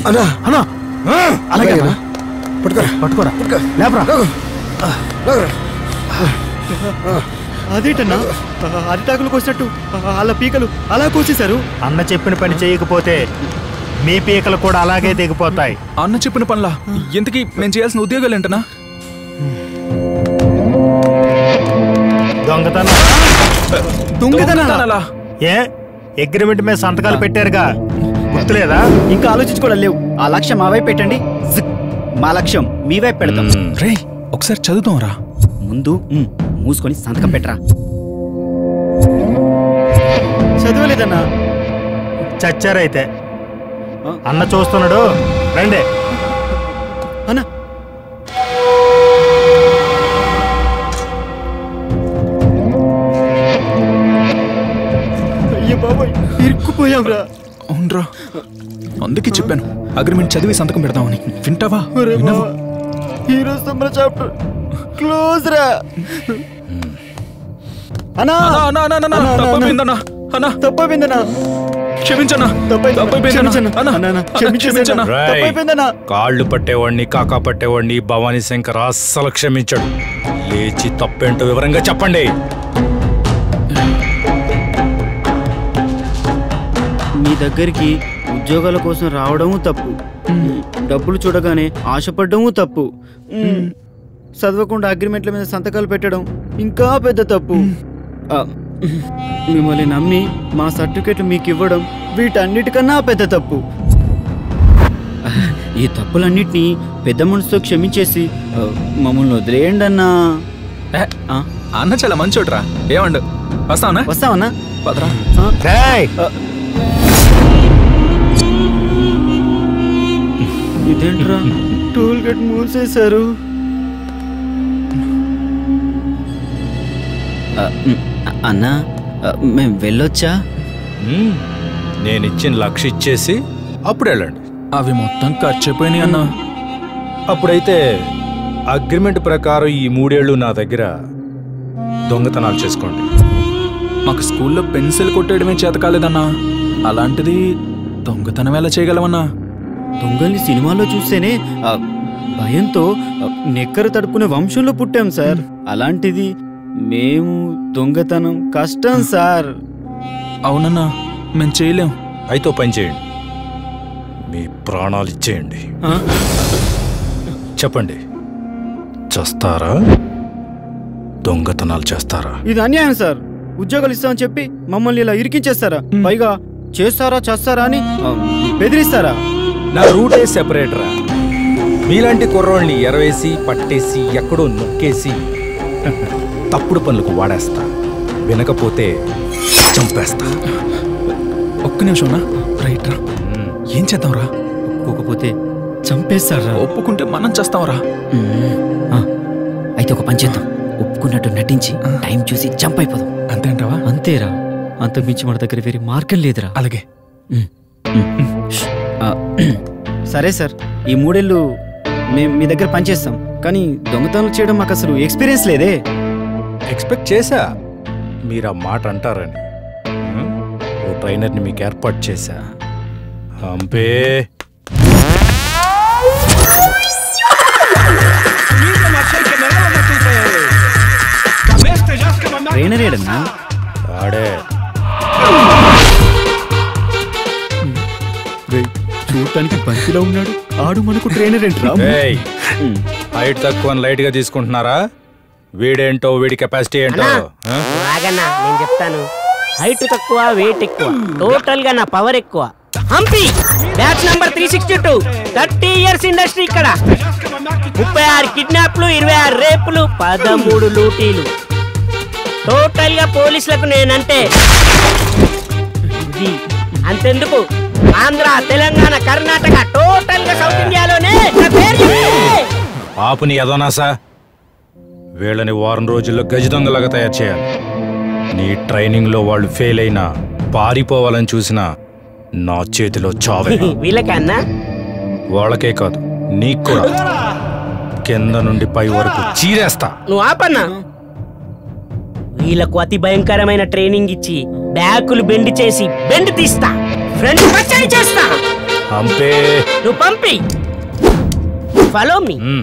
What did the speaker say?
అన్నా అన్నా అలాగే పట్టుకోరా లేపరా. అదేంటన్నా అరిటాకులు కోసినట్టు అలా పీకలు అలా కోసేశారు. అన్న చెప్పిన పని చేయకపోతే మీ పీకలు కూడా అలాగే దిగిపోతాయి. అన్న చెప్పిన పనులా? ఇంతకీ నేను చేయాల్సిన ఉద్యోగాలు ఏంటనా? దొంగతనాలా? ఏ అగ్రిమెంట్ మీద సంతకాలు పెట్టారుగా, గుర్తులేదా? ఇంకా ఆలోచించుకోవడం లేవు. ఆ లక్ష్యం మా వైపు పెట్టండి, మా లక్ష్యం మీ వైపు పెడతాం. రే ఒకసారి చదువుతాం రా. ముందు మూసుకొని సంతకం పెట్టరా. చదవలేదన్నా. చచ్చారైతే. అన్న చూస్తున్నాడు, రండి. అన్నా అయ్యో బాబాయ్, ఇరుక్కుపోయాంరా. అవునరా, అందుకే చెప్పాను అగ్రిమెంట్ చదివి సంతకం పెడతామని. వింటావా? హీరో సమ్మర్ చాప్టర్ క్లోజ్ రా. అన్నా తప్పైపోయిందన్నా. క్షమించన్నా. కాళ్ళు పట్టేవాడిని, కాకా పట్టేవాడిని భవానీ శంకర్ అస్సలు క్షమించాడు. లేచి తప్పేంటో వివరంగా చెప్పండి. మీ దగ్గరికి ఉద్యోగాల కోసం రావడము తప్పు, డబ్బులు చూడగానే ఆశపడ్డము తప్పు, చదవకుండా అగ్రిమెంట్ల మీద సంతకాలు పెట్టడం ఇంకా పెద్ద తప్పు. మిమ్మల్ని నమ్మి మా సర్టిఫికెట్లు మీకు ఇవ్వడం వీటన్నిటికన్నా పెద్ద తప్పు. ఈ తప్పులన్నిటినీ పెద్ద మనసుతో క్షమించేసి మమ్మల్ని వదిలేయండి అన్నా. అన్న చాలా మంచోడ్రా. ఏమండు? వస్తావన్నా? పదరా. ఇదేంట్రా, టోల్ గేట్ మూసేశారు. అన్నా మేము వెళ్ళొచ్చా? నేనిచ్చిన లక్ష ఇచ్చేసి అప్పుడు వెళ్ళండి. అవి మొత్తం ఖర్చయిపోయినాయి అన్నా. అప్పుడైతే అగ్రిమెంట్ ప్రకారం ఈ 3 ఏళ్ళు నా దగ్గర దొంగతనాలు చేసుకోండి. మాకు స్కూల్లో పెన్సిల్ కొట్టేయడమే చేత కాలేదన్నా, అలాంటిది దొంగతనం ఎలా చేయగలమన్నా? దొంగల్ని సినిమాలో చూస్తేనే భయంతో నెక్కర తడుపుకునే వంశంలో పుట్టాం సార్. అలాంటిది మేము దొంగతనం కష్టం సార్. అవునన్నా, మేము చేయలేం. అయితే పని చేయండి, మీ ప్రాణాలు ఇచ్చేయండి. చెప్పండి, చేస్తారా దొంగతనాలు చేస్తారా? ఇది అన్యాయం సార్. ఉద్యోగాలు ఇస్తామని చెప్పి మమ్మల్ని ఇలా ఇరికించేస్తారా? పైగా చేస్తారా చేస్తారా అని బెదిరిస్తారా? నా రూటే సెపరేటరా. మీలాంటి కుర్రోళ్ళని ఎరవేసి పట్టేసి ఎక్కడో నొక్కేసి తప్పుడు పనులకు వాడేస్తా. వినకపోతే చంపేస్తా. ఒక్క నిమిషం రైట్ రా. ఏం చేద్దాంరా? ఒప్పుకోకపోతే చంపేస్తారా? ఒప్పుకుంటే మనం చేస్తాంరా. అయితే ఒక పని చేద్దాం, ఒప్పుకున్నట్టు నటించి టైం చూసి జంప్ అయిపోదాం. అంతే అంటావా? అంతేరా, అంతకుమించి మన దగ్గర వేరే మార్గం లేదురా. అలాగే. సరే సార్, ఈ 3 ఏళ్ళు మేము మీ దగ్గర పనిచేస్తాం, కానీ దొంగతనాలు చేయడం మాకు అసలు ఎక్స్పీరియన్స్ లేదే. ఎక్స్పెక్ట్ చేశా మీరు ఆ మాట అంటారని. ఓ ట్రైనర్ని మీకు ఏర్పాటు చేశా. అంపే ట్రైనర్ ఏడన్నా? ఆడే. చూడటానికి బంతిలో ఉన్నాడు, ఆడు మనకు ట్రైనర్ ఏంట్రా? హైట్ తక్కువ లైట్ గా తీసుకుంటున్నారా? వీడేంటో, వీడి కెపాసిటీ ఏంటో నేను చెప్తాను. హైట్ తక్కువ, వెయిట్ ఎక్కువ, టోటల్ గా నా పవర్ ఎక్కువ. Hampi batch number 362, 30 years industry ఇక్కడ. 36 కిడ్నాప్లు, 26 రేపులు, 13 లూటీలు. టోటల్ గా పోలీసులకు నేనంటే అంతెందుకు, ఆంధ్ర, తెలంగాణ, కర్ణాటక, టోటల్ గా సౌత్ ఇండియాలోనే ఆపుని ఎదోనాసా. వీళ్ళని వారం రోజుల్లో గజ దొంగలాగా తయారు చేయాలి. నీ ట్రైనింగ్ లో వాళ్ళు ఫెయిల్ అయినా, పారిపోవాలని చూసినా నా చేతిలో చావే. వీళ్ళకన్నా వాళ్ళకే కాదు, నీకు కూడా కింద నుండి పై వరకు చీరేస్తా. నువ్వు ఆపన్నా. వీళ్ళకు అతి భయంకరమైన ట్రైనింగ్ ఇచ్చి బ్యాకులు బెండ్ చేసి బెండ్ తీస్తా, ఫ్రంట్ పచ్చడి చేస్తా. పంపే నువ్వు పంపి ఫాలో మీ మ్మ్.